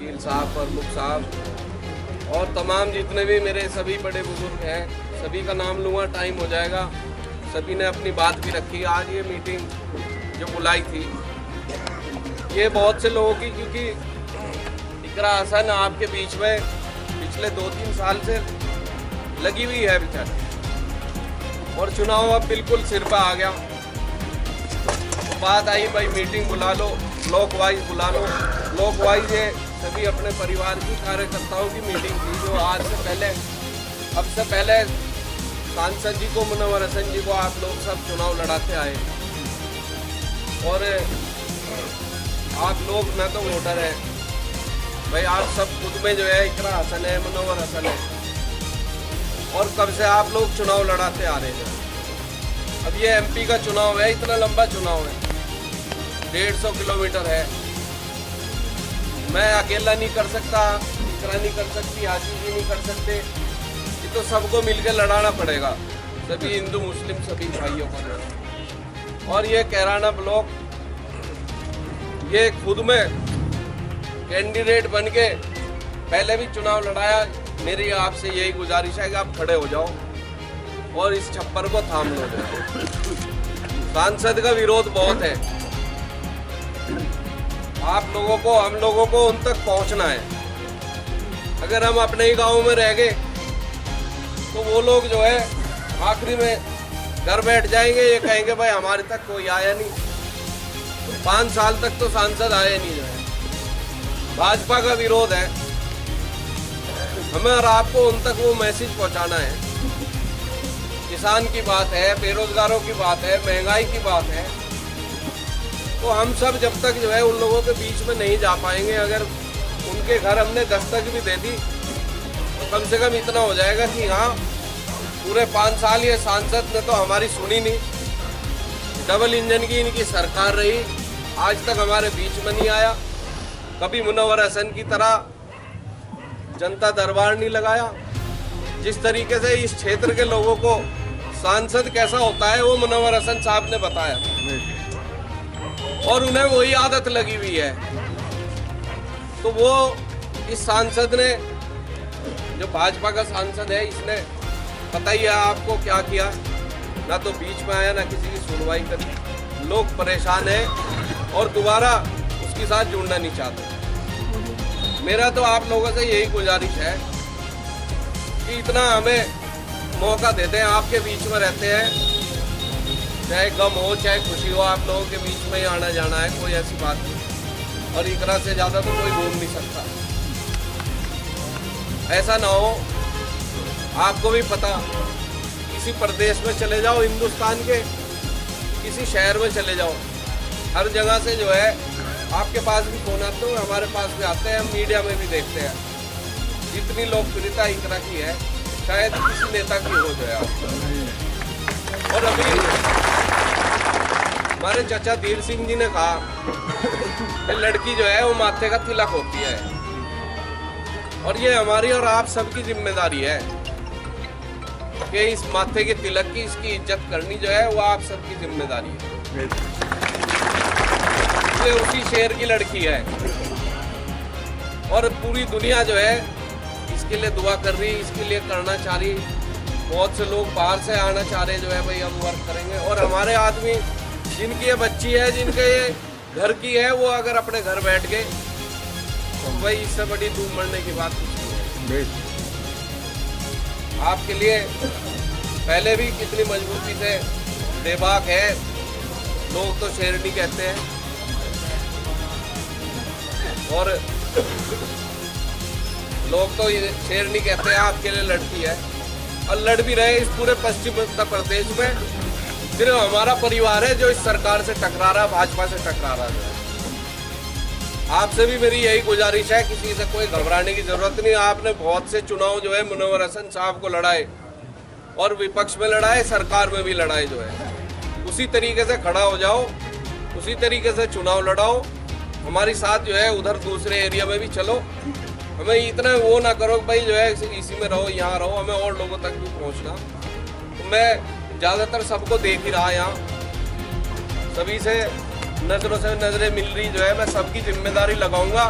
वकील साहब, प्रमुख साहब और तमाम जितने भी मेरे सभी बड़े बुजुर्ग हैं, सभी का नाम लूँगा, टाइम हो जाएगा। सभी ने अपनी बात भी रखी। आज ये मीटिंग जो बुलाई थी ये बहुत से लोगों की, क्योंकि इकरा हसन आपके बीच में पिछले 2-3 साल से लगी हुई है बेचारी, और चुनाव अब बिल्कुल सिर पर आ गया। तो बात आई भाई मीटिंग बुला लो, ब्लॉक वाइज बुला लो। ब्लॉक वाइज ये सभी अपने परिवार की कार्यकर्ताओं की मीटिंग थी, जो आज से पहले, अब से पहले सांसद जी को, मुनव्वर हसन जी को आप लोग सब चुनाव लड़ाते आए, और आप लोग न तो वोटर है भाई, आप सब खुद में जो है इकरा हसन है, मुनव्वर हसन है, और कब से आप लोग चुनाव लड़ाते आ रहे हैं। अब ये एमपी का चुनाव है, इतना लंबा चुनाव है, 150 किलोमीटर है। मैं अकेला नहीं कर सकता, इकरा नहीं कर सकती, आशीष जी नहीं कर सकते, ये तो सबको मिलकर लड़ाना पड़ेगा, सभी हिंदू मुस्लिम सभी भाइयों को। और ये कैराना ब्लॉक ये खुद में कैंडिडेट बन के पहले भी चुनाव लड़ाया। मेरी आपसे यही गुजारिश है कि आप खड़े हो जाओ और इस छप्पर को थाम लो। सांसद का विरोध बहुत है, आप लोगों को, हम लोगों को उन तक पहुंचना है। अगर हम अपने ही गांव में रह गए तो वो लोग जो है आखिरी में घर बैठ जाएंगे, ये कहेंगे भाई हमारे तक कोई आया नहीं। तो 5 साल तक तो सांसद आए नहीं जो है। भाजपा का विरोध है, हमें और आपको उन तक वो मैसेज पहुंचाना है। किसान की बात है, बेरोजगारों की बात है, महंगाई की बात है, तो हम सब जब तक जो है उन लोगों के बीच में नहीं जा पाएंगे। अगर उनके घर हमने दस्तक भी दे दी तो कम से कम इतना हो जाएगा कि हाँ, पूरे 5 साल ये सांसद ने तो हमारी सुनी नहीं। डबल इंजन की इनकी सरकार रही, आज तक हमारे बीच में नहीं आया। कभी मुनव्वर हसन की तरह जनता दरबार नहीं लगाया। जिस तरीके से इस क्षेत्र के लोगों को सांसद कैसा होता है वो मुनव्वर हसन साहब ने बताया, और उन्हें वही आदत लगी हुई है। तो वो इस सांसद ने, जो भाजपा का सांसद है, इसने पता ही है आपको क्या किया, ना तो बीच में आया, ना किसी की सुनवाई करी। लोग परेशान हैं और दोबारा उसके साथ जुड़ना नहीं चाहते। मेरा तो आप लोगों से यही गुजारिश है कि इतना हमें मौका देते हैं, आपके बीच में रहते हैं, चाहे गम हो चाहे खुशी हो, आप लोगों के बीच में ही आना जाना है, कोई ऐसी बात नहीं। और इकरा से ज़्यादा तो कोई बोल नहीं सकता। ऐसा ना हो, आपको भी पता, किसी प्रदेश में चले जाओ हिंदुस्तान के, किसी शहर में चले जाओ, हर जगह से जो है आपके पास भी फोन आते हो, हमारे पास भी आते हैं, हम मीडिया में भी देखते हैं। जितनी लोकप्रियता इकरा की है शायद किसी नेता की हो जाए। और अभी हमारे चाचा धीर सिंह जी ने कहा कि लड़की जो है वो माथे का तिलक होती है, और ये हमारी और आप सबकी जिम्मेदारी है कि इस माथे के तिलक की, इसकी इज्जत करनी जो है वो आप सबकी जिम्मेदारी है। ये उसी शहर की लड़की है और पूरी दुनिया जो है इसके लिए दुआ कर रही, इसके लिए करना चाह रही। बहुत से लोग बाहर से आना चाह रहे जो है भाई हम वर्क करेंगे, और हमारे आदमी जिनकी ये बच्ची है, जिनके ये घर की है, वो अगर अपने घर बैठ गए तो भाई इससे बड़ी धूम मरने की बात कुछ नहीं है। आपके लिए पहले भी कितनी मजबूती से बेबाक है, लोग तो शेरनी कहते हैं, और लोग तो शेरनी कहते हैं, आपके लिए लड़की है, और लड़ भी रहे इस पूरे पश्चिम उत्तर प्रदेश में। सिर्फ हमारा परिवार है जो इस सरकार से टकरा रहा, भाजपा से टकरा रहा है। आपसे भी मेरी यही गुजारिश है, किसी से कोई घबराने की जरूरत नहीं। आपने बहुत से चुनाव जो है मुनव्वर हसन साहब को लड़ाए, और विपक्ष में लड़ाए, सरकार में भी लड़ाए जो है। उसी तरीके से खड़ा हो जाओ, उसी तरीके से चुनाव लड़ाओ, हमारी साथ जो है उधर दूसरे एरिया में भी चलो। हमें इतना वो ना करो भाई जो है इसी में रहो, यहाँ रहो, हमें और लोगों तक भी पहुँचना। तो मैं ज़्यादातर सबको देख ही रहा यहाँ, सभी से नज़रों से नज़रें मिल रही जो है, मैं सबकी जिम्मेदारी लगाऊंगा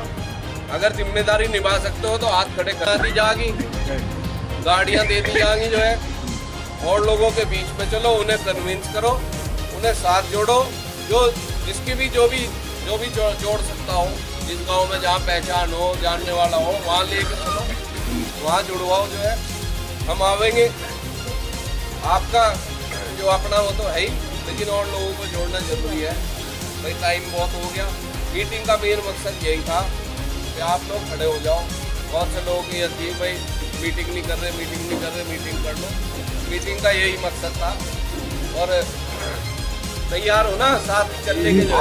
अगर जिम्मेदारी निभा सकते हो तो हाथ खड़े करा दी जाएगी, गाड़ियां दे दी जाएंगी जो है, और लोगों के बीच में चलो, उन्हें कन्विंस करो, उन्हें साथ जोड़ो, जो जिसकी भी जो भी जोड़ सकता हो, जिस गांव में जहाँ पहचान हो, जानने वाला हो, वहाँ लेके चलो, वहाँ जुड़वाओ जो है, हम आवेंगे। आपका जो अपना वो तो है ही, लेकिन और लोगों को जोड़ना जरूरी है। भाई टाइम बहुत हो गया, मीटिंग का मेन मकसद यही था कि आप लोग खड़े हो जाओ। बहुत से लोगों की होती है भाई मीटिंग नहीं कर रहे, मीटिंग कर लो। मीटिंग का यही मकसद था, और तैयार हो ना साथ चलने के लिए।